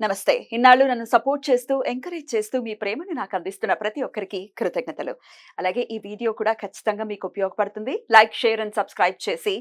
నమస్తే. ఇన్నాళ్ళు నన్ను సపోర్ట్ చేస్తూ, ఎంకరేజ్ చేస్తూ మీ ప్రేమని నాకు అందిస్తున్న ప్రతి ఒక్కరికి కృతజ్ఞతలు. అలాగే ఈ వీడియో కూడా ఖచ్చితంగా మీకు ఉపయోగపడుతుంది. లైక్, షేర్ అండ్ సబ్స్క్రైబ్ చేసి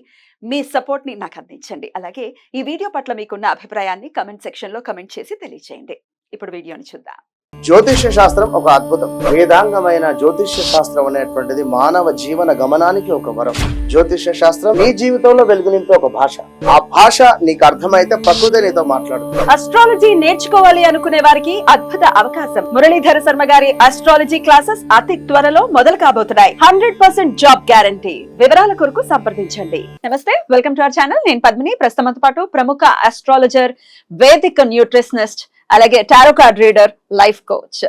మీ సపోర్ట్‌ని నాకు అందించండి. అలాగే ఈ వీడియో పట్ల మీకున్న అభిప్రాయాన్ని కామెంట్ సెక్షన్‌లో కామెంట్ చేసి తెలియజేయండి. ఇప్పుడు వీడియోని చూద్దాం. జ్యోతిష్య శాస్త్రం ఒక అద్భుతం. వేదాంగమైన జ్యోతిష్య శాస్త్రం అనేటువంటిది మానవ జీవన గమనానికి ఒక వరం. జ్యోతిష్య శాస్త్రం నీ జీవితంలో వెలుగునింపే ఒక భాష. ఆ భాష నీకు అర్థమైతే ప్రకృతి నీతో మాట్లాడుతుంది. అస్ట్రాలజీ నేర్చుకోవాలి అనుకునే వారికి అద్భుత అవకాశం. మురళీధర శర్మ గారి అస్ట్రాలజీ క్లాసెస్ అతి త్వరలో మొదలు కాబోతున్నాయి. 100% జాబ్ గ్యారంటీ. వివరాల కొరకు సంప్రదించండి. నమస్తే, వెల్కమ్ టు అవర్ ఛానల్. నేను పద్మిని. ప్రస్తుతంతో పాటు ప్రముఖ అస్ట్రాలజర్, వేదిక్ న్యూట్రిషనిస్ట్, అలాగే tarot card reader, life coach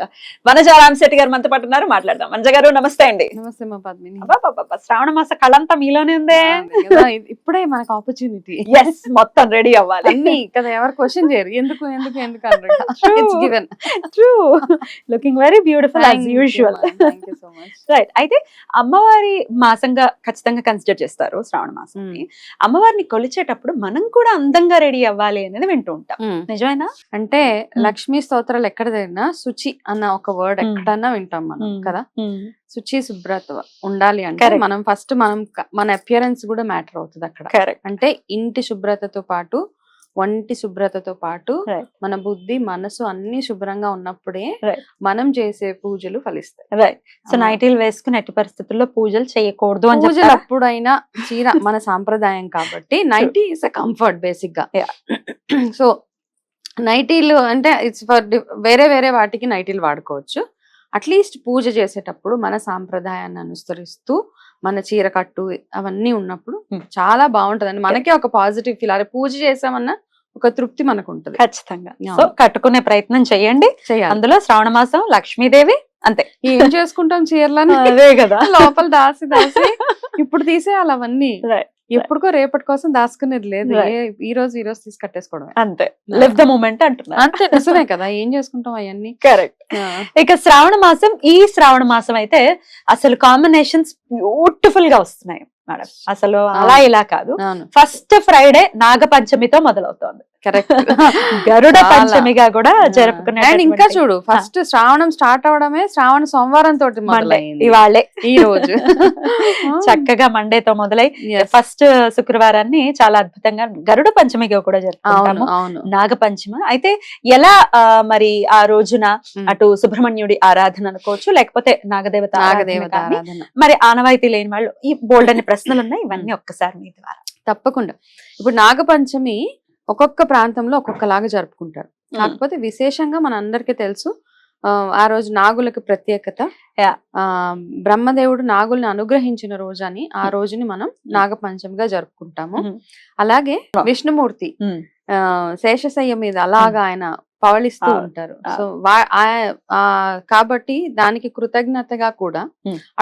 Vanaja Ramasetti గారు మనతో పాటు ఉన్నారు. మాట్లాడదాం. వనజ గారు నమస్తే అండి. నమస్తే మా పద్మిని. శ్రావణ మాస కళంతా మీలోనే ఉందే. ఇప్పుడే మనకు ఆపర్చునిటీ. ఎస్, మొత్తం రెడీ అవ్వాలి అన్ని కదా. ఎవరు క్వశ్చన్ చేయరు ఎందుకు ఎందుకు ఎందుకు true. Looking very beautiful as usual. Right. అయితే అమ్మవారి మాసంగా ఖచ్చితంగా కన్సిడర్ చేస్తారు శ్రావణ మాసాన్ని. అమ్మవారిని కొలిచేటప్పుడు మనం కూడా అందంగా రెడీ అవ్వాలి అనేది వింటూ ఉంటాం. నిజమేనా? అంటే లక్ష్మీ స్తోత్రాలు ఎక్కడ జరిగినా శుచి అన్న ఒక వర్డ్ ఎక్కడన్నా వింటాం మనం కదా. శుచి, శుభ్రత ఉండాలి అంటే మనం ఫస్ట్ మన అపియరెన్స్ కూడా మ్యాటర్ అవుతుంది అక్కడ. అంటే ఇంటి శుభ్రతతో పాటు, వంటి శుభ్రతతో పాటు మన బుద్ధి, మనసు అన్ని శుభ్రంగా ఉన్నప్పుడే మనం చేసే పూజలు ఫలిస్తాయి. రైట్. సో నైటీలు వేసుకుని ఎట్టి పరిస్థితుల్లో పూజలు చేయకూడదు అని పూజలు అప్పుడైనా చీర మన సాంప్రదాయం కాబట్టి nighty is a comfort basic గా. సో నైటీలు అంటే ఇట్స్ ఫర్ వేరే వేరే వాటికి నైటీలు వాడుకోవచ్చు. అట్లీస్ట్ పూజ చేసేటప్పుడు మన సాంప్రదాయాన్ని అనుసరిస్తూ మన చీర కట్టు అవన్నీ ఉన్నప్పుడు చాలా బాగుంటదండి. మనకే ఒక పాజిటివ్ ఫీల్. అరే పూజ చేసామన్న ఒక తృప్తి మనకు ఉంటుంది. ఖచ్చితంగా. సో కట్టుకునే ప్రయత్నం చేయండి. అందులో శ్రావణ మాసం లక్ష్మీదేవి అంతే. ఏం చేసుకుంటాం చీరలని అదే కదా, లోపల దాసి దాసి ఇప్పుడు తీసేయాలి అవన్నీ. ఎప్పుడుకో రేపటి కోసం దాచుకునేది లేదు. ఈ రోజు తీసి కట్టేసుకోవడం అంతే. లివ్ ద మూమెంట్ అంటున్నారు. అంతే, నిజమే కదా. ఏం చేసుకుంటాం అవన్నీ. కరెక్ట్. ఇక శ్రావణ మాసం, ఈ శ్రావణ మాసం అయితే అసలు కాంబినేషన్స్ బ్యూటిఫుల్ గా వస్తున్నాయి మేడం. అసలు అలా ఇలా కాదు. ఫస్ట్ ఫ్రైడే నాగపంచమితో మొదలవుతోంది. కరెక్ట్. గరుడ పంచమిగా కూడా జరుపుకునే. అండ్ ఇంకా చూడు, ఫస్ట్ శ్రావణం స్టార్ట్ అవడమే శ్రావణ సోమవారం తోటి మొదలైంది. ఇవాళే ఈ రోజు చక్కగా మండేతో మొదలై ఫస్ట్ శుక్రవారాన్ని చాలా అద్భుతంగా గరుడ పంచమిగా కూడా జరుపుకుంటాము. నాగపంచమి అయితే ఎలా మరి ఆ రోజున అటు సుబ్రహ్మణ్యుడి ఆరాధన అనుకోవచ్చు, లేకపోతే నాగదేవత ఆరాధన. మరి ఆనవాయితీ లేని వాళ్ళు ఈ బోల్డ్ అనే ప్రశ్నలు ఉన్నాయి. ఇవన్నీ ఒక్కసారి మీ ద్వారా. తప్పకుండా. ఇప్పుడు నాగపంచమి ఒక్కొక్క ప్రాంతంలో ఒక్కొక్కలాగా జరుపుకుంటారు. కాకపోతే విశేషంగా మన అందరికీ తెలుసు, ఆ రోజు నాగులకు ప్రత్యేకత. బ్రహ్మదేవుడు నాగుల్ని అనుగ్రహించిన రోజు అని ఆ రోజుని మనం నాగపంచమిగా జరుపుకుంటాము. అలాగే విష్ణుమూర్తి శేషశయ్య మీద అలాగా ఆయన పవళిస్తూ ఉంటారు. సో కాబట్టి దానికి కృతజ్ఞతగా కూడా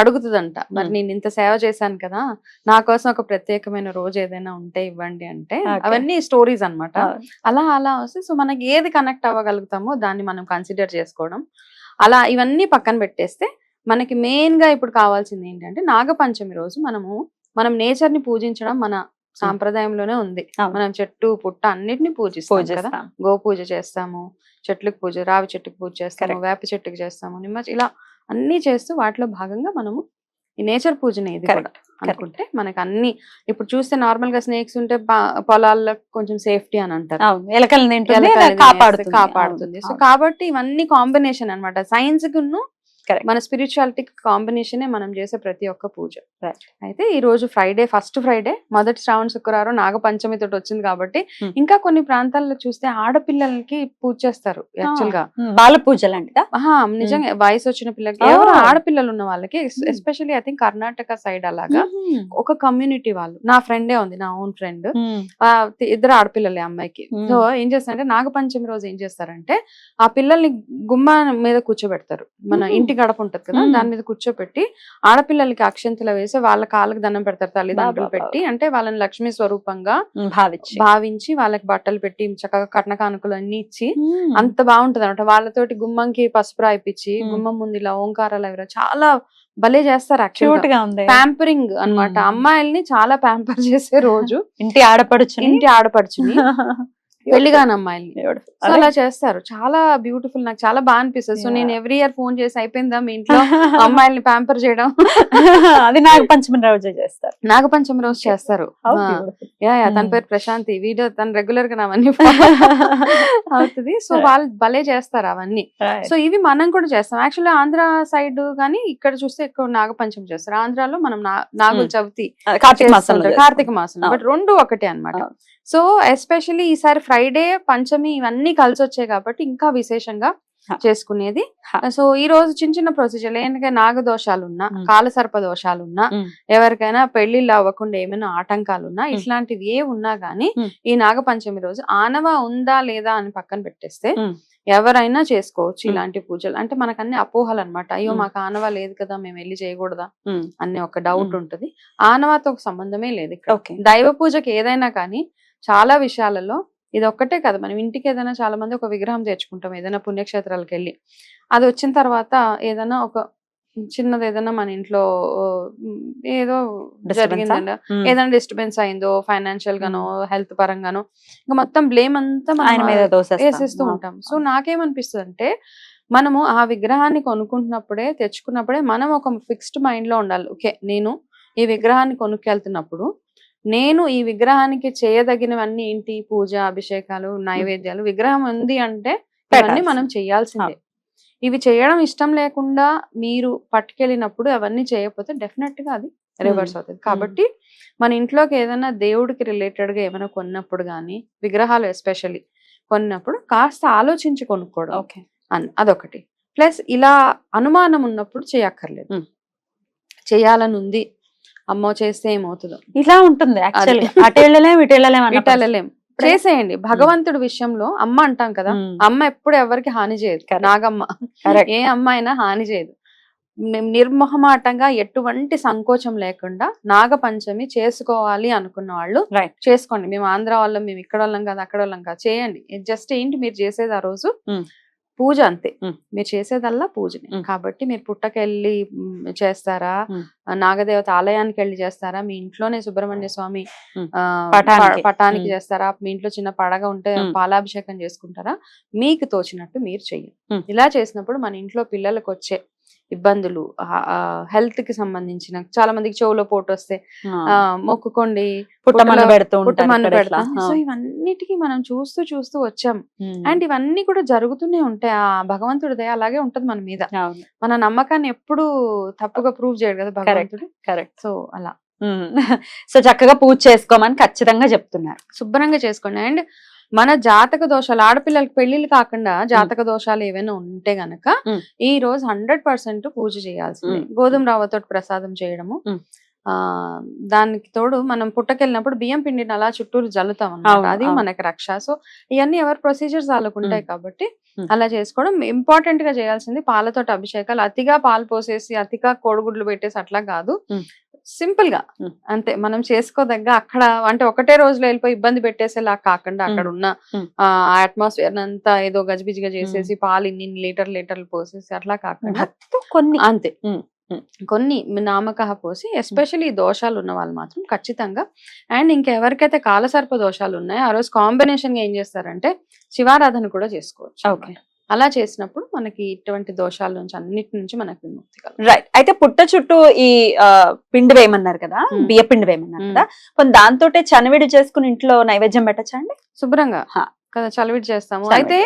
అడుగుతుందంట, మరి నేను ఇంత సేవ చేశాను కదా, నా కోసం ఒక ప్రత్యేకమైన రోజు ఏదైనా ఉంటే ఇవ్వండి అంటే. అవన్నీ స్టోరీస్ అన్నమాట. అలా వస్తే సో మనకి ఏది కనెక్ట్ అవ్వగలుగుతామో దాన్ని మనం కన్సిడర్ చేసుకోవడం. అలా ఇవన్నీ పక్కన పెట్టేస్తే మనకి మెయిన్ గా ఇప్పుడు కావాల్సింది ఏంటంటే నాగపంచమి రోజు మనం నేచర్ ని పూజించడం మన సాంప్రదాయంలోనే ఉంది. మనం చెట్టు పుట్ట అన్నిటిని పూజిస్తాం కదా. గో పూజ చేస్తాము, చెట్లకు పూజ, రావి చెట్టుకు పూజ చేస్తాము, వేప చెట్టుకు చేస్తాము, నిమ్మ, ఇలా అన్ని చేస్తూ వాటిలో భాగంగా మనము ఈ నేచర్ పూజనే ఇది కూడా అనుకుంటే మనకి అన్ని. ఇప్పుడు చూస్తే నార్మల్ గా స్నేక్స్ ఉంటే పొలాల్లో కొంచెం సేఫ్టీ అని అంటారు, కాపాడుతుంది. సో కాబట్టి ఇవన్నీ కాంబినేషన్ అన్నమాట. సైన్స్ కును మన స్పిరిచువాలిటీ కాంబినేషనే మనం చేసే ప్రతి ఒక్క పూజ. అయితే ఈ రోజు ఫ్రైడే, ఫస్ట్ ఫ్రైడే, మొదటి శ్రావణ శుక్రవారం నాగపంచమి తోటి వచ్చింది కాబట్టి ఇంకా కొన్ని ప్రాంతాల్లో చూస్తే ఆడపిల్లలకి పూజ చేస్తారు. యాక్చువల్ గా బాల పూజ లాంటిదా? నిజంగా వయసు వచ్చిన పిల్లలకి, ఎవరు ఆడపిల్లలు ఉన్న వాళ్ళకి, especially I think Karnataka side అలాగా ఒక కమ్యూనిటీ వాళ్ళు. నా ఫ్రెండే ఉంది, నా ఓన్ ఫ్రెండ్, ఇద్దరు ఆడపిల్లలే అమ్మాయికి. సో ఏం చేస్తారంటే నాగపంచమి రోజు ఏం చేస్తారంటే ఆ పిల్లల్ని గుమ్మ మీద కూర్చోబెడతారు. మన ఇంటి గడప ఉంటది కదా, దాని మీద కూర్చోపెట్టి ఆడపిల్లలకి అక్షంతలు వేసి వాళ్ళ కాళ్ళకి దండం పెడతారు, తల్లిదండ్రులు పెట్టి. అంటే వాళ్ళని లక్ష్మీ స్వరూపంగా భావించి వాళ్ళకి బట్టలు పెట్టి చక్కగా కట్న కానుకలు అన్ని ఇచ్చి అంత బాగుంటది అనమాట. వాళ్ళతోటి గుమ్మంకి పసుపు రాయిపించి గుమ్మం ముందు ఇలా ఓంకారాలు అవి చాలా భలే చేస్తారు. ప్యాంపరింగ్ అన్నమాట. అమ్మాయిల్ని చాలా ప్యాంపర్ చేసే రోజు ఇంటి ఆడపడుచుని పెళ్లిగాని అమ్మాయిల్ని. సో అలా చేస్తారు, చాలా బ్యూటిఫుల్, నాకు చాలా బాగా అనిపిస్తుంది. సో నేను ఎవ్రీ ఇయర్ ఫోన్ చేసి అయిపోయిందా మీ ఇంట్లో అమ్మాయిల్ని ప్యాంపర్ చేయడం, అది నాగపంచమి రోజు చేస్తారు. నాగపంచమి రోజు చేస్తారు. తన పేరు ప్రశాంతి, వీడియో తను రెగ్యులర్ గా అవన్నీ అవుతుంది. సో వాళ్ళు భలే చేస్తారు అవన్నీ. సో ఇవి మనం కూడా చేస్తాం. యాక్చువల్లీ ఆంధ్ర సైడ్ కానీ ఇక్కడ చూస్తే ఎక్కువ నాగపంచమి చేస్తారు. ఆంధ్రాలో మనం నాగుల చవితి కార్తీక మాసంలో, బట్ రెండు ఒకటే అన్నమాట. సో ఎస్పెషల్లీ ఈసారి ఫ్రైడే పంచమి ఇవన్నీ కలిసి వచ్చాయి కాబట్టి ఇంకా విశేషంగా చేసుకునేది. సో ఈ రోజు చిన్న చిన్న ప్రొసీజర్ ఏంటంటే నాగదోషాలు ఉన్నా, కాలసర్ప దోషాలు ఉన్నా, ఎవరికైనా పెళ్లిళ్ళు అవ్వకుండా ఏమైనా ఆటంకాలు ఉన్నా, ఇట్లాంటివి ఏ ఉన్నా గానీ ఈ నాగపంచమి రోజు ఆనవ ఉందా లేదా అని పక్కన పెట్టేస్తే ఎవరైనా చేసుకోవచ్చు ఇలాంటి పూజలు. అంటే మనకు అన్ని అపోహలు అనమాట. అయ్యో మాకు ఆనవ లేదు కదా, మేము వెళ్ళి చేయకూడదా అనే ఒక డౌట్ ఉంటది. ఆనవాతో ఒక సంబంధమే లేదు ఇక్కడ. దైవ పూజకి ఏదైనా కానీ చాలా విషయాలలో ఇది ఒక్కటే కదా, మనం ఇంటికి ఏదైనా చాలా మంది ఒక విగ్రహం తెచ్చుకుంటాం ఏదైనా పుణ్యక్షేత్రాలకు వెళ్ళి. అది వచ్చిన తర్వాత ఏదైనా ఒక చిన్నది ఏదైనా మన ఇంట్లో ఏదో జరిగిందండి, ఏదైనా డిస్టర్బెన్స్ అయిందో ఫైనాన్షియల్ గానో హెల్త్ పరంగానో, ఇంకా మొత్తం బ్లేమ్ అంతా మనం వేసేస్తూ ఉంటాం. సో నాకేమనిపిస్తుంది అంటే మనము ఆ విగ్రహాన్ని కొనుక్కుంటున్నప్పుడే తెచ్చుకున్నప్పుడే మనం ఒక ఫిక్స్డ్ మైండ్ లో ఉండాలి. ఓకే, నేను ఈ విగ్రహాన్ని కొనుక్కెళ్తున్నప్పుడు నేను ఈ విగ్రహానికి చేయదగినవన్నీ ఏంటి, పూజ, అభిషేకాలు, నైవేద్యాలు. విగ్రహం ఉంది అంటే ఇవన్నీ మనం చేయాల్సిందే. ఇవి చేయడం ఇష్టం లేకుండా మీరు పట్టుకెళ్ళినప్పుడు అవన్నీ చేయకపోతే డెఫినెట్ గా అది రివర్స్ అవుతుంది. కాబట్టి మన ఇంట్లోకి ఏదైనా దేవుడికి రిలేటెడ్ గా ఏమైనా కొన్నప్పుడు గానీ, విగ్రహాలు ఎస్పెషల్లీ కొన్నప్పుడు కాస్త ఆలోచించి కొనుక్కోవడం అదొకటి. ప్లస్ ఇలా అనుమానం ఉన్నప్పుడు చేయక్కర్లేదు. చేయాలని ఉంది, అమ్మో చేస్తే ఏమవుతుందో ఇలా ఉంటుంది. ఇటెళ్ళలేం చేసేయండి. భగవంతుడి విషయంలో అమ్మ అంటాం కదా, అమ్మ ఎప్పుడు ఎవరికి హాని చేయదు. నాగమ్మ ఏ అమ్మ అయినా హాని చేయదు. నిర్మోహమాటంగా ఎటువంటి సంకోచం లేకుండా నాగపంచమి చేసుకోవాలి అనుకున్న వాళ్ళు చేసుకోండి. మేము ఆంధ్ర వాళ్ళం, మేము ఇక్కడ వాళ్ళం కాదు, అక్కడ వాళ్ళం కాదు, చేయండి. జస్ట్ ఏంటి మీరు చేసేది ఆ రోజు పూజ అంతే. మీరు చేసేదల్లా పూజనే. కాబట్టి మీరు పుట్టకెళ్ళి చేస్తారా, నాగదేవత ఆలయానికి వెళ్ళి చేస్తారా, మీ ఇంట్లోనే సుబ్రహ్మణ్య స్వామి పటానికి చేస్తారా, మీ ఇంట్లో చిన్న పడగ ఉంటే పాలాభిషేకం చేసుకుంటారా, మీకు తోచినట్టు మీరు చెయ్యండి. ఇలా చేసినప్పుడు మన ఇంట్లో పిల్లలకు వచ్చే ఇబ్బందులు, హెల్త్ కి సంబంధించిన, చాలా మందికి చెవులో పోటు వస్తే మొక్కుకోండి, పుట్టమన్ను పెడతాం. సో ఇవన్నిటికీ మనం చూస్తూ వచ్చాం. అండ్ ఇవన్నీ కూడా జరుగుతూనే ఉంటాయి. ఆ భగవంతుడి దయ అలాగే ఉంటది మన మీద. మన నమ్మకాన్ని ఎప్పుడు తప్పుగా ప్రూవ్ చేయడు కదా భగవంతుడు. కరెక్ట్. సో అలా సో చక్కగా పూజ చేసుకోమని ఖచ్చితంగా చెప్తున్నారు. శుభ్రంగా చేసుకోండి. అండ్ మన జాతక దోషాలు, ఆడపిల్లలకి పెళ్లిళ్ళు కాకుండా జాతక దోషాలు ఏవైనా ఉంటే గనక ఈ రోజు 100% పూజ చేయాల్సిందే. గోధుమ రవ్వతో ప్రసాదం చేయడము, దానికి తోడు మనం పుట్టకెళ్ళినప్పుడు బియ్యం పిండిని అలా చుట్టూరు జల్లుతాం అన్నమాట, అది మనకి రక్ష. సో ఇవన్నీ ఎవరి ప్రొసీజర్స్ వాళ్ళకు ఉంటాయి కాబట్టి అలా చేసుకోవడం. ఇంపార్టెంట్ గా చేయాల్సింది పాలతోటి అభిషేకాలు. అతిగా పాలు పోసేసి అతిగా కోడిగుడ్లు పెట్టేసి అట్లా కాదు, సింపుల్ గా అంతే. మనం చేసుకోదగ్గ అక్కడ అంటే ఒకటే రోజులో వెళ్ళిపోయి ఇబ్బంది పెట్టేసేలా కాకుండా అక్కడ ఉన్న ఆ అట్మాస్ఫియర్ అంతా ఏదో గజిబిజిగా చేసేసి పాలు ఇన్ని లీటర్లు పోసేసి అట్లా కాకుండా కొన్ని అంతే కొన్ని నామకహ పోసి, ఎస్పెషల్లీ దోషాలు ఉన్న వాళ్ళు మాత్రం ఖచ్చితంగా. అండ్ ఇంకెవరికైతే కాలసర్ప దోషాలు ఉన్నాయో ఆ రోజు కాంబినేషన్ గా ఏం చేస్తారంటే శివారాధన కూడా చేసుకోవచ్చు. ఓకే, అలా చేసినప్పుడు మనకి ఇటువంటి దోషాల నుంచి అన్నిటి నుంచి మనకి విముక్తి కలుగుతుంది. రైట్. అయితే పుట్ట చుట్టూ ఈ పిండి వేయమన్నారు కదా, బియ్య పిండి వేయమన్నారు కదా, కొన్ని దాంతో చనివిడి చేసుకుని ఇంట్లో నైవేద్యం పెట్టచ్చా అండి? శుభ్రంగా కదా చలివిడి చేస్తాము. అయితే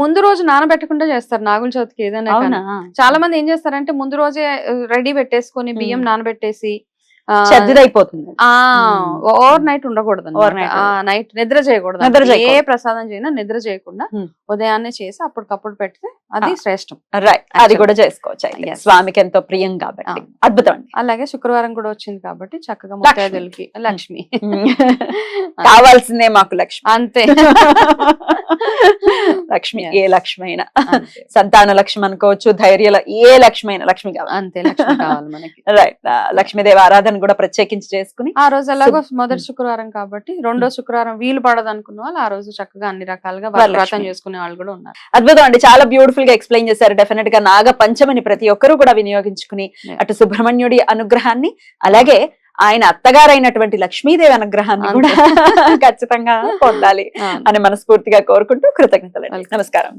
ముందు రోజు నానబెట్టకుండా చేస్తారు నాగుల చవితికి ఏదైనా. చాలా మంది ఏం చేస్తారంటే ముందు రోజే రెడీ పెట్టేసుకొని బియ్యం నానబెట్టేసి చెద్దైపోతుంది. ఓవర్ నైట్ ఉండకూడదు, నైట్ నిద్ర చేయకూడదు. ఏ ప్రసాదం చేయనా నిద్ర చేయకుండా ఉదయాన్నే చేసి అప్పటికప్పుడు పెడితే అది శ్రేష్టం. అది కూడా చేసుకోవచ్చు, స్వామికి ఎంతో ప్రియం కాబట్టి. అద్భుతం. అలాగే శుక్రవారం కూడా వచ్చింది కాబట్టి చక్కగా ముత్తైదులకి లక్ష్మి కావాల్సిందే మాకు లక్ష్మి, అంతే. లక్ష్మి ఏ లక్ష్మి అయినా, సంతాన లక్ష్మి అనుకోవచ్చు, ధైర్య ఏ లక్ష్మి అయినా లక్ష్మి కావాలి, అంతే. లక్ష్మి కావాలి మనకి. రైట్. లక్ష్మీదేవి ఆరాధన కూడా ప్రత్యేకించి చేసుకుని ఆ రోజు ఎలాగో మొదటి శుక్రవారం కాబట్టి రెండో శుక్రవారం వీలు పడదు అనుకున్న వాళ్ళు ఆ రోజు చక్కగా అన్ని రకాలుగా వ్రతం చేసుకునే వాళ్ళు కూడా ఉన్నారు. అద్భుతం అండి, చాలా బ్యూటిఫుల్ గా ఎక్స్ప్లెయిన్ చేశారు. డెఫినెట్ గా నాగ పంచమిని ప్రతి ఒక్కరు కూడా వినియోగించుకుని అటు సుబ్రహ్మణ్యుడి అనుగ్రహాన్ని అలాగే ఆయన అత్తగారైనటువంటి లక్ష్మీదేవి అనుగ్రహాన్ని కూడా ఖచ్చితంగా పొందాలి అని మనస్ఫూర్తిగా కోరుకుంటూ కృతజ్ఞతలు. నమస్కారం.